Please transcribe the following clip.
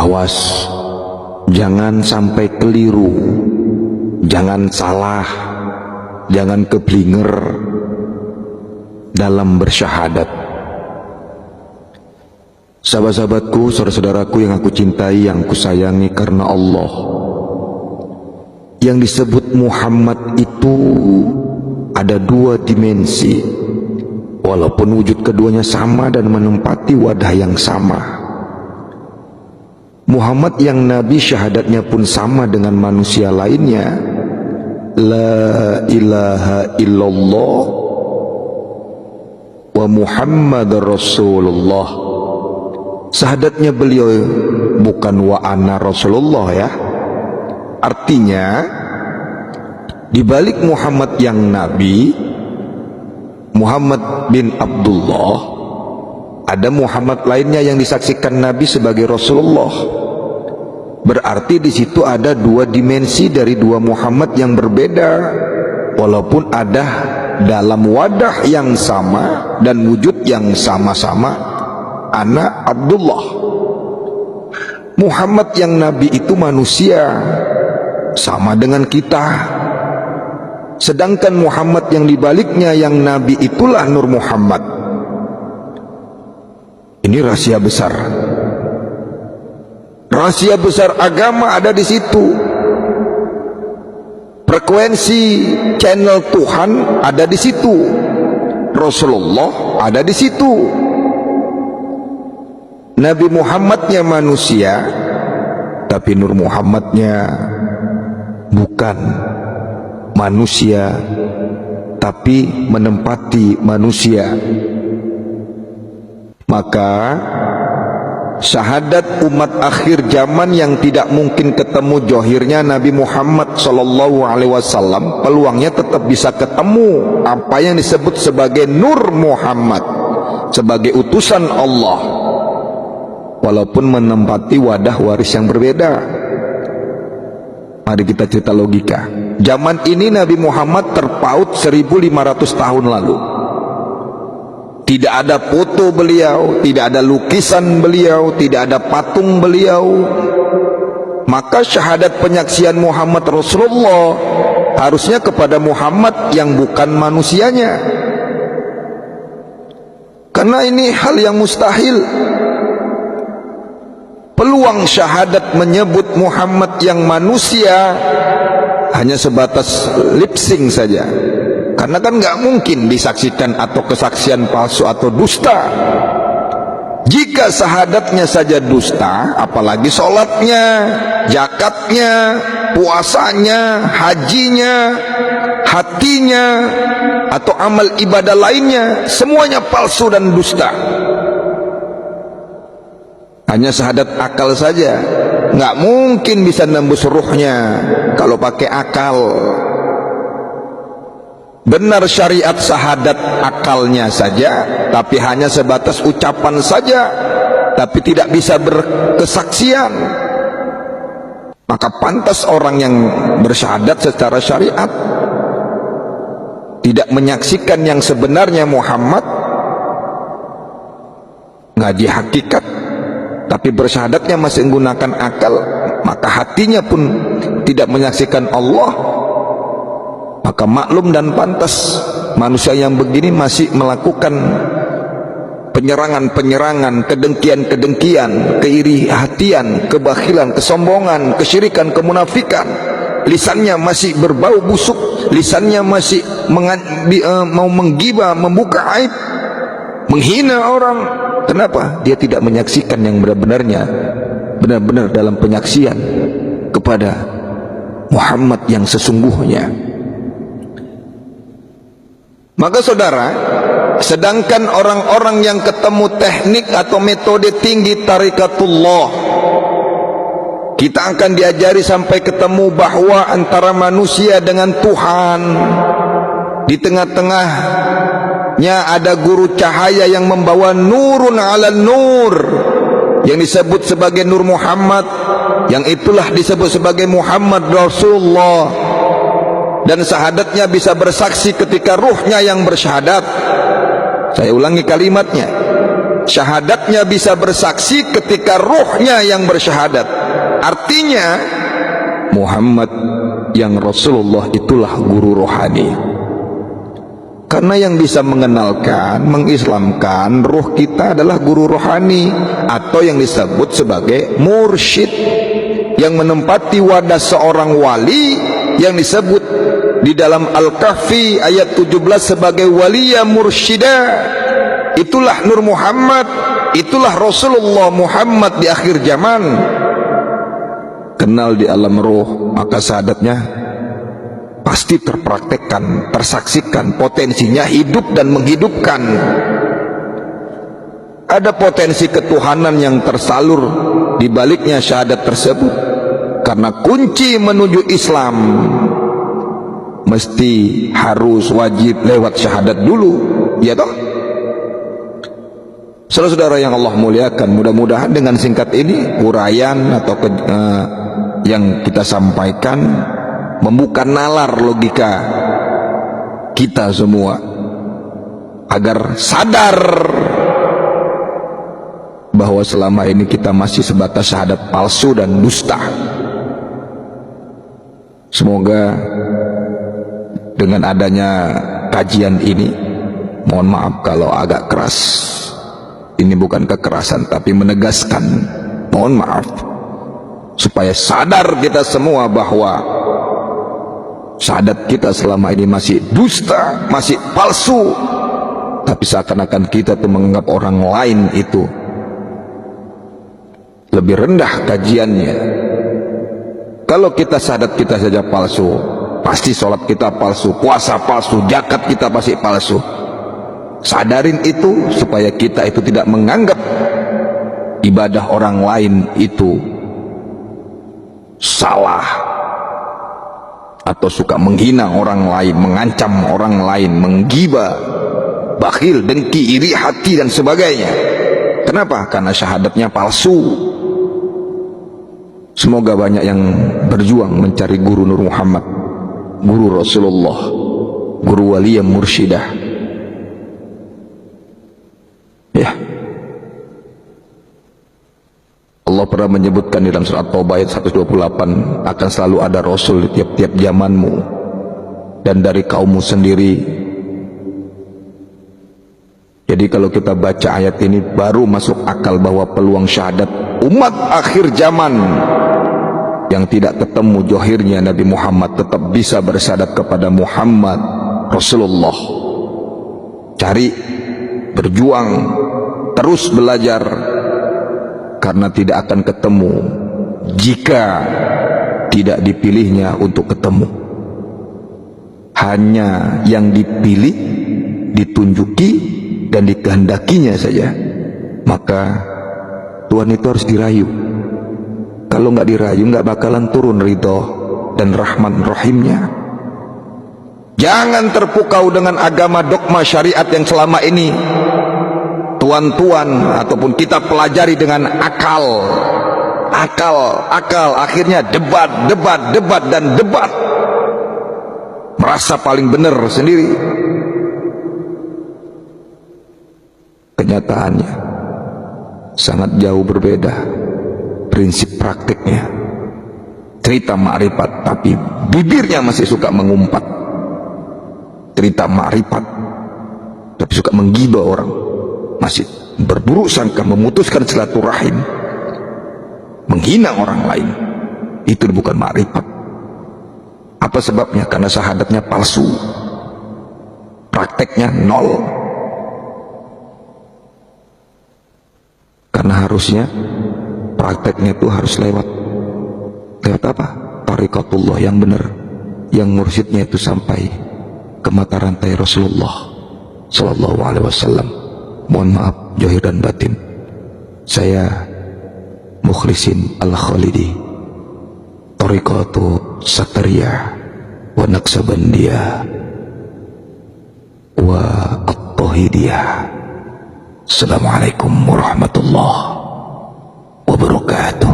Awas, jangan sampai keliru, jangan salah, jangan keblinger dalam bersyahadat. Sahabat-sahabatku, saudara-saudaraku yang aku cintai, yang aku sayangi karena Allah, yang disebut Muhammad itu ada dua dimensi, walaupun wujud keduanya sama dan menempati wadah yang sama. Muhammad yang Nabi syahadatnya pun sama dengan manusia lainnya, la ilaha illallah wa Muhammad Rasulullah. Syahadatnya beliau bukan wa ana Rasulullah ya. Artinya di balik Muhammad yang Nabi, Muhammad bin Abdullah, ada Muhammad lainnya yang disaksikan Nabi sebagai Rasulullah. Berarti di situ ada dua dimensi dari dua Muhammad yang berbeda, walaupun ada dalam wadah yang sama dan wujud yang sama-sama. Anak Abdullah. Muhammad yang Nabi itu manusia, sama dengan kita. Sedangkan Muhammad yang dibaliknya yang Nabi itulah Nur Muhammad. Ini rahasia besar. Rahasia besar agama ada di situ. Frekuensi channel Tuhan ada di situ. Rasulullah ada di situ. Nabi Muhammadnya manusia, tapi Nur Muhammadnya bukan manusia, tapi menempati manusia. Maka syahadat umat akhir zaman yang tidak mungkin ketemu johirnya Nabi Muhammad SAW, peluangnya tetap bisa ketemu apa yang disebut sebagai Nur Muhammad, sebagai utusan Allah, walaupun menempati wadah waris yang berbeda. Mari kita cerita logika. Zaman ini Nabi Muhammad terpaut 1500 tahun lalu. Tidak ada foto beliau, tidak ada lukisan beliau, tidak ada patung beliau. Maka syahadat penyaksian Muhammad Rasulullah harusnya kepada Muhammad yang bukan manusianya. Karena ini hal yang mustahil. Peluang syahadat menyebut Muhammad yang manusia hanya sebatas lip sync saja. Karena kan nggak mungkin disaksikan atau kesaksian palsu atau dusta. Jika syahadatnya saja dusta, apalagi sholatnya, zakatnya, puasanya, hajinya, hatinya, atau amal ibadah lainnya, semuanya palsu dan dusta. Hanya syahadat akal saja, nggak mungkin bisa nembus ruhnya kalau pakai akal. Benar syariat syahadat akalnya saja, tapi hanya sebatas ucapan saja, tapi tidak bisa berkesaksian. Maka pantas orang yang bersyahadat secara syariat tidak menyaksikan yang sebenarnya Muhammad, ngaji hakikat, tapi bersyahadatnya masih menggunakan akal, maka hatinya pun tidak menyaksikan Allah. Maka maklum dan pantas manusia yang begini masih melakukan penyerangan-penyerangan, kedengkian-kedengkian, keiri hatian, kebakhilan, kesombongan, kesyirikan, kemunafikan. Lisannya masih berbau busuk, lisannya masih mau menggibah, membuka aib, menghina orang. Kenapa? Dia tidak menyaksikan yang benar-benarnya, benar-benar dalam penyaksian kepada Muhammad yang sesungguhnya. Maka saudara, sedangkan orang-orang yang ketemu teknik atau metode tinggi tarikatullah, kita akan diajari sampai ketemu bahwa antara manusia dengan Tuhan, di tengah-tengahnya ada guru cahaya yang membawa nurun ala nur, yang disebut sebagai Nur Muhammad, yang itulah disebut sebagai Muhammad Rasulullah. Dan syahadatnya bisa bersaksi ketika ruhnya yang bersyahadat. Saya ulangi kalimatnya, syahadatnya bisa bersaksi ketika ruhnya yang bersyahadat. Artinya Muhammad yang Rasulullah itulah guru rohani. Karena yang bisa mengenalkan, mengislamkan ruh kita adalah guru rohani, atau yang disebut sebagai mursyid, yang menempati wadah seorang wali yang disebut di dalam Al-Kahfi ayat 17 sebagai waliya mursyida. Itulah Nur Muhammad, itulah Rasulullah Muhammad di akhir zaman. Kenal di alam roh, maka syahadatnya pasti terpraktekkan, tersaksikan, potensinya hidup dan menghidupkan. Ada potensi ketuhanan yang tersalur di baliknya syahadat tersebut. Karena kunci menuju Islam mesti harus wajib lewat syahadat dulu, ya toh? Saudara-saudara yang Allah muliakan, mudah-mudahan dengan singkat ini uraian atau yang kita sampaikan membuka nalar logika kita semua agar sadar bahwa selama ini kita masih sebatas syahadat palsu dan dusta. Semoga dengan adanya kajian ini, mohon maaf kalau agak keras, ini bukan kekerasan tapi menegaskan, mohon maaf, supaya sadar kita semua bahwa syahadat kita selama ini masih dusta, masih palsu. Tapi seakan-akan kita tuh menganggap orang lain itu lebih rendah kajiannya. Kalau kita syahadat kita saja palsu, pasti sholat kita palsu, puasa palsu, zakat kita pasti palsu. Sadarin itu supaya kita itu tidak menganggap ibadah orang lain itu salah, atau suka menghina orang lain, mengancam orang lain, menggibah, bakhil, dengki, iri hati dan sebagainya. Kenapa? Karena syahadatnya palsu. Semoga banyak yang berjuang mencari guru Nur Muhammad, guru Rasulullah, guru waliyah mursyidah. Ya, Allah pernah menyebutkan di dalam surat Taubah ayat 128, akan selalu ada Rasul di tiap-tiap zamanmu dan dari kaummu sendiri. Jadi kalau kita baca ayat ini baru masuk akal bahwa peluang syahadat umat akhir zaman yang tidak ketemu johirnya Nabi Muhammad tetap bisa bersyahadat kepada Muhammad Rasulullah. Cari, berjuang, terus belajar, karena tidak akan ketemu jika tidak dipilihnya untuk ketemu. Hanya yang dipilih, ditunjuki dan dikehendakinya saja. Maka Tuhan itu harus dirayu. Kalau nggak dirayu nggak bakalan turun ridho dan rahman rahimnya. Jangan terpukau dengan agama dogma syariat yang selama ini tuan-tuan ataupun kita pelajari dengan akal, akhirnya debat dan debat, merasa paling benar sendiri. Kenyataannya sangat jauh berbeda prinsip praktiknya. Cerita ma'rifat tapi bibirnya masih suka mengumpat. Cerita ma'rifat tapi suka menggibah orang, masih berburuk sangka, memutuskan silaturahim, menghina orang lain. Itu bukan ma'rifat. Apa sebabnya? Karena syahadatnya palsu, prakteknya nol. Karena harusnya prakteknya itu harus lewat apa? Tariqatullah yang benar, yang mursyidnya itu sampai ke mata rantai Rasulullah Sallallahu Alaihi Wasallam. Mohon maaf zahir dan batin. Saya Mukhlisin Al-Khalidi, Tariqatu Satariyah wa Naqsabandiyah wa At-Tahidiyah. Assalamualaikum warahmatullahi wabarakatuh.